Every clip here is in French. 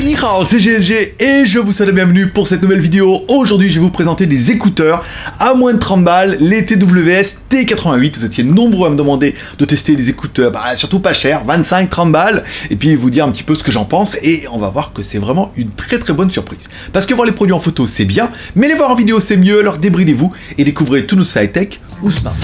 Ni hao, c'est GLG et je vous souhaite la bienvenue pour cette nouvelle vidéo. Aujourd'hui, je vais vous présenter des écouteurs à moins de 30 balles, les TWS T88. Vous étiez nombreux à me demander de tester les écouteurs, surtout pas cher, 25-30 balles, et puis vous dire un petit peu ce que j'en pense, et on va voir que c'est vraiment une très bonne surprise. Parce que voir les produits en photo, c'est bien, mais les voir en vidéo, c'est mieux, alors débridez-vous et découvrez tous nos sites tech ou smart.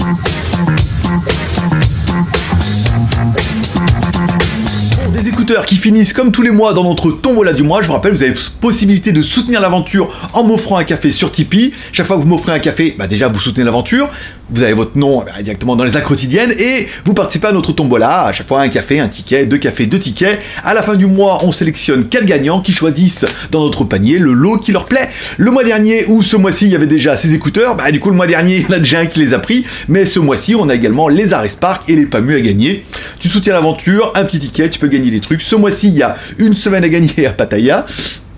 Des écouteurs qui finissent comme tous les mois dans notre tombola du mois. Je vous rappelle, vous avez possibilité de soutenir l'aventure en m'offrant un café sur Tipeee. Chaque fois que vous m'offrez un café, déjà vous soutenez l'aventure. Vous avez votre nom directement dans les actes quotidiennes et vous participez à notre tombola. À chaque fois un café, un ticket, deux cafés, deux tickets. À la fin du mois, on sélectionne 4 gagnants qui choisissent dans notre panier le lot qui leur plaît. Le mois dernier ou ce mois-ci, il y avait déjà ces écouteurs. Du coup, le mois dernier, il y en a déjà un qui les a pris. Mais ce mois-ci, on a également les Ares Park et les Pamu à gagner. Tu soutiens l'aventure, un petit ticket, tu peux gagner des trucs. Ce mois-ci, il y a une semaine à gagner à Pattaya.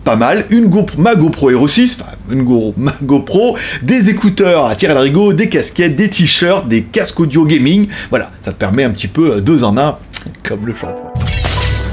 Pas mal, ma GoPro Hero 6, ma GoPro, des écouteurs à tir à l'arigot, des casquettes, des t-shirts, des casques audio gaming. Voilà, ça te permet un petit peu 2 en 1, comme le shampoing.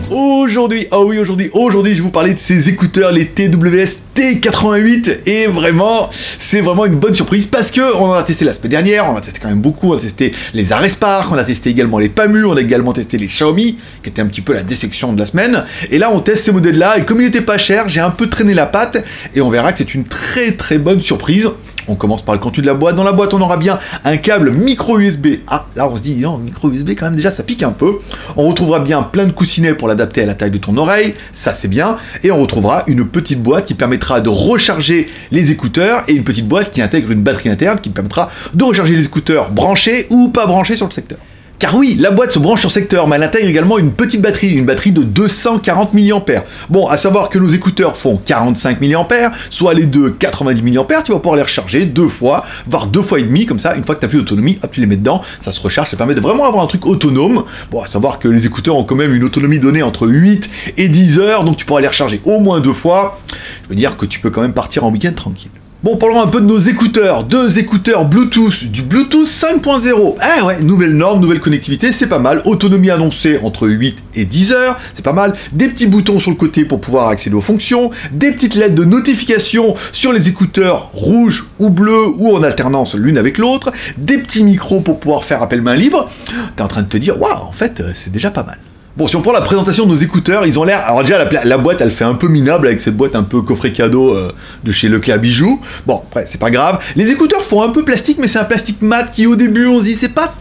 Aujourd'hui, je vais vous parler de ces écouteurs, les TWS T88, et vraiment, c'est vraiment une bonne surprise parce que on en a testé la semaine dernière, on a testé quand même beaucoup, on a testé les Ares Park, on a testé également les Pamu, on a également testé les Xiaomi, qui était un petit peu la désection de la semaine, et là on teste ces modèles-là, et comme il n'était pas cher, j'ai un peu traîné la patte, et on verra que c'est une très bonne surprise. On commence par le contenu de la boîte. Dans la boîte, on aura bien un câble micro USB. Ah, là, on se dit, non, micro USB, quand même, déjà, ça pique un peu. On retrouvera bien plein de coussinets pour l'adapter à la taille de ton oreille. Ça, c'est bien. Et on retrouvera une petite boîte qui permettra de recharger les écouteurs et une petite boîte qui intègre une batterie interne qui permettra de recharger les écouteurs branchés ou pas branchés sur le secteur. Car oui, la boîte se branche sur secteur, mais elle intègre également une petite batterie, une batterie de 240 mAh. Bon, à savoir que nos écouteurs font 45 mAh, soit les deux 90 mAh, tu vas pouvoir les recharger 2 fois, voire 2 fois et demi, comme ça, une fois que tu n'as plus d'autonomie, hop, tu les mets dedans, ça se recharge, ça permet de vraiment avoir un truc autonome. Bon, à savoir que les écouteurs ont quand même une autonomie donnée entre 8 et 10 heures, donc tu pourras les recharger au moins 2 fois. Je veux dire que tu peux quand même partir en week-end tranquille. Bon, parlons un peu de nos écouteurs. 2 écouteurs Bluetooth, du Bluetooth 5.0. Ah ouais, nouvelle norme, nouvelle connectivité, c'est pas mal. Autonomie annoncée entre 8 et 10 heures, c'est pas mal. Des petits boutons sur le côté pour pouvoir accéder aux fonctions. Des petites LED de notification sur les écouteurs rouges ou bleus ou en alternance l'une avec l'autre. Des petits micros pour pouvoir faire appel main libre. T'es en train de te dire, waouh, en fait, c'est déjà pas mal. Bon, si on prend la présentation de nos écouteurs, ils ont l'air... Alors déjà, la boîte, elle fait un peu minable avec cette boîte un peu coffret cadeau de chez Leclerc Bijoux. Bon, après, c'est pas grave. Les écouteurs font un peu plastique, mais c'est un plastique mat qui, au début, on se dit, c'est pas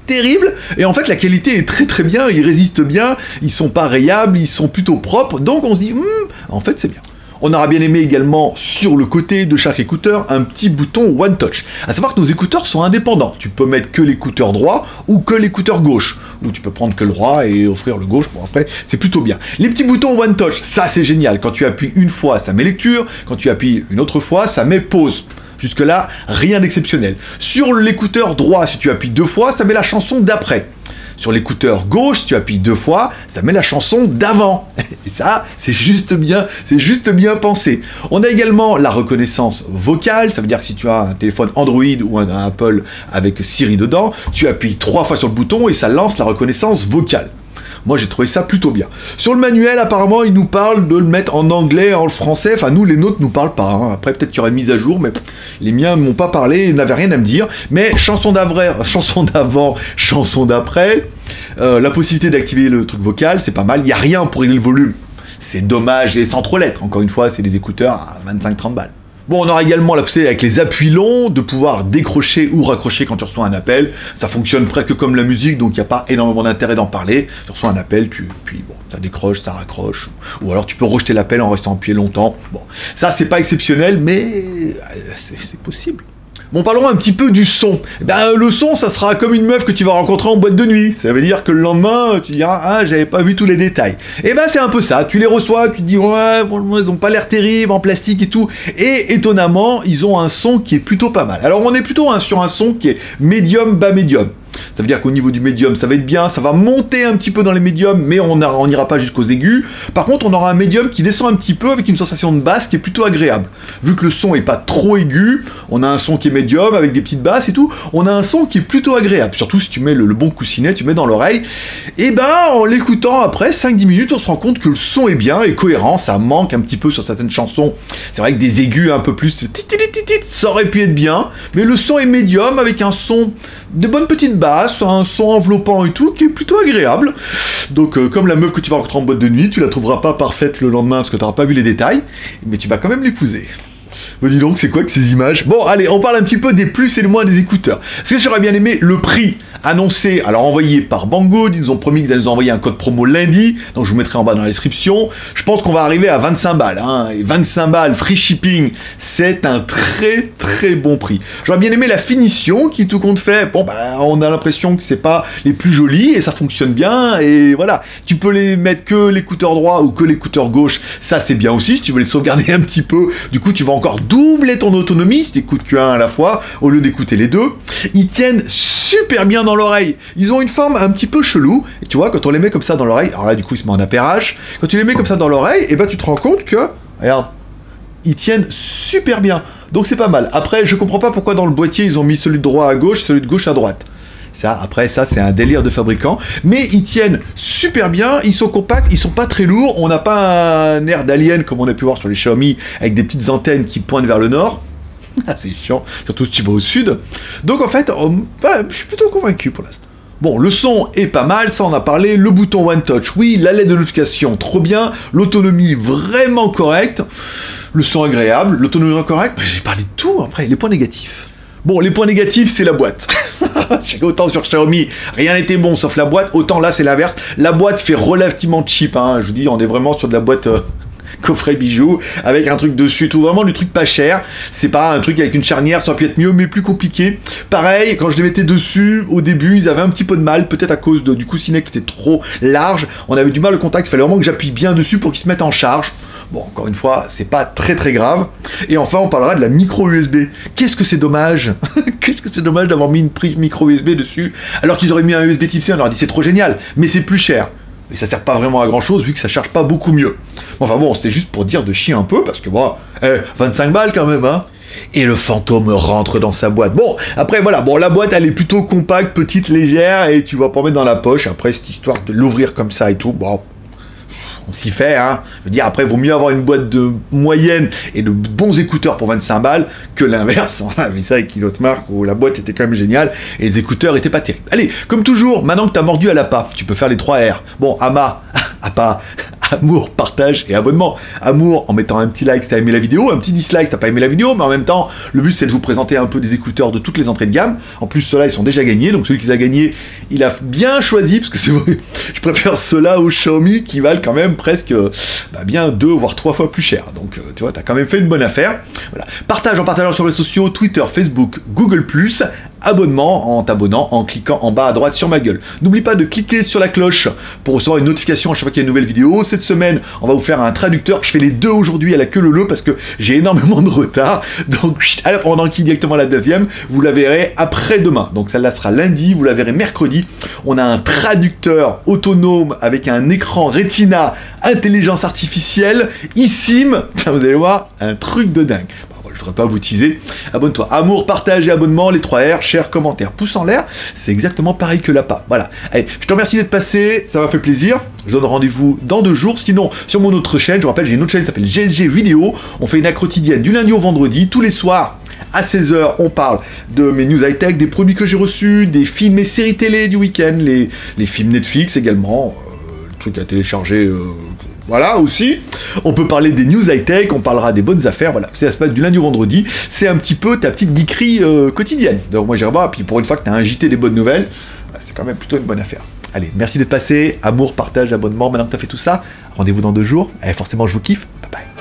terrible. Et en fait, la qualité est très bien, ils résistent bien, ils sont pas rayables, ils sont plutôt propres. Donc, on se dit, en fait, c'est bien. On aura bien aimé également, sur le côté de chaque écouteur, un petit bouton One Touch. À savoir que nos écouteurs sont indépendants. Tu peux mettre que l'écouteur droit ou que l'écouteur gauche. Ou tu peux prendre que le droit et offrir le gauche. Bon, après, c'est plutôt bien. Les petits boutons One Touch, ça c'est génial. Quand tu appuies une fois, ça met lecture. Quand tu appuies une autre fois, ça met pause. Jusque-là, rien d'exceptionnel. Sur l'écouteur droit, si tu appuies 2 fois, ça met la chanson d'après. Sur l'écouteur gauche, si tu appuies 2 fois, ça met la chanson d'avant. Et ça, c'est juste bien pensé. On a également la reconnaissance vocale, ça veut dire que si tu as un téléphone Android ou un Apple avec Siri dedans, tu appuies 3 fois sur le bouton et ça lance la reconnaissance vocale. Moi, j'ai trouvé ça plutôt bien. Sur le manuel, apparemment, il nous parle de le mettre en anglais, en français. Enfin, nous, les nôtres nous parlent pas. Hein. Après, peut-être qu'il y aura une mise à jour, mais les miens ne m'ont pas parlé, ils n'avaient rien à me dire. Mais chanson d'avant, chanson d'après. La possibilité d'activer le truc vocal, c'est pas mal. Il n'y a rien pour régler le volume. C'est dommage et sans trop l'être. Encore une fois, c'est des écouteurs à 25-30 balles. Bon, on aura également la possibilité avec les appuis longs de pouvoir décrocher ou raccrocher quand tu reçois un appel. Ça fonctionne presque comme la musique, donc il n'y a pas énormément d'intérêt d'en parler. Tu reçois un appel, puis bon, ça décroche, ça raccroche. Ou alors tu peux rejeter l'appel en restant appuyé longtemps. Bon, ça c'est pas exceptionnel, mais c'est possible. Bon, parlons un petit peu du son. Le son, ça sera comme une meuf que tu vas rencontrer en boîte de nuit. Ça veut dire que le lendemain, tu diras, ah, j'avais pas vu tous les détails. C'est un peu ça. Tu les reçois, tu te dis, ouais, ils ont pas l'air terribles, en plastique et tout. Et étonnamment, ils ont un son qui est plutôt pas mal. Alors, on est plutôt sur un son qui est médium, bas médium. Ça veut dire qu'au niveau du médium, ça va être bien, ça va monter un petit peu dans les médiums, mais on n'ira pas jusqu'aux aigus. Par contre, on aura un médium qui descend un petit peu avec une sensation de basse qui est plutôt agréable. Vu que le son est pas trop aigu, on a un son qui est médium avec des petites basses et tout, on a un son qui est plutôt agréable. Surtout si tu mets le bon coussinet, tu mets dans l'oreille. Et ben, en l'écoutant après 5-10 minutes, on se rend compte que le son est bien et cohérent, ça manque un petit peu sur certaines chansons. C'est vrai que des aigus un peu plus, ça aurait pu être bien, mais le son est médium avec un son de bonnes petites basses, un son enveloppant et tout, qui est plutôt agréable. Donc comme la meuf que tu vas rencontrer en boîte de nuit, tu la trouveras pas parfaite le lendemain parce que tu n'auras pas vu les détails, mais tu vas quand même l'épouser. Bon, dis donc, c'est quoi que ces images? Bon, allez, on parle un petit peu des plus et les moins des écouteurs. Parce que j'aurais bien aimé le prix annoncé, alors envoyé par Banggood. Ils nous ont promis qu'ils allaient nous envoyer un code promo lundi, donc je vous mettrai en bas dans la description. Je pense qu'on va arriver à 25 balles, hein, et 25 balles, free shipping, c'est un très très bon prix. J'aurais bien aimé la finition qui tout compte fait. Bon, bah, on a l'impression que c'est pas les plus jolis et ça fonctionne bien, et voilà. Tu peux les mettre que l'écouteur droit ou que l'écouteur gauche, ça c'est bien aussi, si tu veux les sauvegarder un petit peu. Du coup, tu vas encore doubler ton autonomie si tu n'écoutes qu'un à la fois au lieu d'écouter les deux. Ils tiennent super bien dans l'oreille. Ils ont une forme un petit peu chelou. Et tu vois, quand on les met comme ça dans l'oreille, alors là du coup ils se met en appairage. Quand tu les mets comme ça dans l'oreille, et ben tu te rends compte que, regarde, ils tiennent super bien. Donc c'est pas mal. Après, je comprends pas pourquoi dans le boîtier ils ont mis celui de droit à gauche, celui de gauche à droite. Ça, après, ça, c'est un délire de fabricant. Mais ils tiennent super bien, ils sont compacts, ils sont pas très lourds. On n'a pas un air d'alien comme on a pu voir sur les Xiaomi avec des petites antennes qui pointent vers le nord. C'est chiant, surtout si tu vas au sud. Donc en fait, je suis plutôt convaincu pour l'instant. Bon, le son est pas mal, ça on a parlé. Le bouton One Touch, oui. La LED de notification, trop bien. L'autonomie, vraiment correcte. Le son agréable. L'autonomie correcte. J'ai parlé de tout après. Les points négatifs. Bon, les points négatifs, c'est la boîte. Autant sur Xiaomi, rien n'était bon sauf la boîte, autant là c'est l'inverse. La boîte fait relativement cheap, hein. Je vous dis, on est vraiment sur de la boîte coffret bijoux, avec un truc dessus, tout vraiment du truc pas cher. C'est pas un truc avec une charnière, ça aurait pu être mieux, mais plus compliqué. Pareil, quand je les mettais dessus, au début, ils avaient un petit peu de mal, peut-être à cause du coussinet qui était trop large. On avait du mal au contact, il fallait vraiment que j'appuie bien dessus pour qu'ils se mettent en charge. Bon, encore une fois, c'est pas très très grave. Et enfin, on parlera de la micro USB. Qu'est-ce que c'est dommage. Qu'est-ce que c'est dommage d'avoir mis une prise micro USB dessus, alors qu'ils auraient mis un USB Type-C, on leur a dit c'est trop génial, mais c'est plus cher. Et ça sert pas vraiment à grand chose vu que ça charge pas beaucoup mieux. Enfin bon, c'était juste pour dire de chier un peu, parce que bon, 25 balles quand même, hein. Et le fantôme rentre dans sa boîte. Bon, après voilà, bon, la boîte elle est plutôt compacte, petite, légère, et tu vas pas mettre dans la poche. Après, cette histoire de l'ouvrir comme ça et tout, bon, on s'y fait, hein. Je veux dire, après, vaut mieux avoir une boîte de moyenne et de bons écouteurs pour 25 balles que l'inverse. On a vu ça avec une autre marque où la boîte était quand même géniale et les écouteurs étaient pas terribles. Allez, comme toujours, maintenant que t'as mordu à l'appât, tu peux faire les 3 R. Bon, APA, amour, partage et abonnement. Amour en mettant un petit like si t'as aimé la vidéo, un petit dislike si t'as pas aimé la vidéo, mais en même temps, le but c'est de vous présenter un peu des écouteurs de toutes les entrées de gamme. En plus, ceux-là, ils sont déjà gagnés, donc celui qui les a gagnés, il a bien choisi, parce que c'est vrai, je préfère ceux-là aux Xiaomi qui valent quand même presque bien 2 voire 3 fois plus cher. Donc tu vois, t'as quand même fait une bonne affaire. Voilà. Partage en partageant sur les réseaux sociaux, Twitter, Facebook, Google+, abonnement en t'abonnant en cliquant en bas à droite sur ma gueule. N'oublie pas de cliquer sur la cloche pour recevoir une notification à chaque fois qu'il y a une nouvelle vidéo. Cette semaine, on va vous faire un traducteur. Je fais les deux aujourd'hui à la queue leu parce que j'ai énormément de retard. Donc, alors, on enquille directement la deuxième. Vous la verrez après-demain. Donc, celle-là sera lundi. Vous la verrez mercredi. On a un traducteur autonome avec un écran Retina, intelligence artificielle, eSIM. Vous allez voir, un truc de dingue. Je ne voudrais pas vous teaser. Abonne-toi. Amour, partage et abonnement, les 3 R, share, commentaire, pouce en l'air. C'est exactement pareil que l'appât. Voilà. Allez, je te remercie d'être passé. Ça m'a fait plaisir. Je donne rendez-vous dans 2 jours. Sinon, sur mon autre chaîne, je vous rappelle, j'ai une autre chaîne qui s'appelle GLG Vidéo. On fait une accro quotidienne du lundi au vendredi. Tous les soirs, à 16h, on parle de mes news high-tech, des produits que j'ai reçus, des films et séries télé du week-end, les films Netflix également, le truc à télécharger. Voilà, aussi, on peut parler des news high-tech, on parlera des bonnes affaires, voilà, ça se passe du lundi au vendredi, c'est un petit peu ta petite geekerie quotidienne. Donc moi j'irai voir, puis pour une fois que tu as un JT des bonnes nouvelles, c'est quand même plutôt une bonne affaire. Allez, merci d'être passé, amour, partage, abonnement, maintenant que tu as fait tout ça, rendez-vous dans 2 jours, et forcément je vous kiffe, bye bye.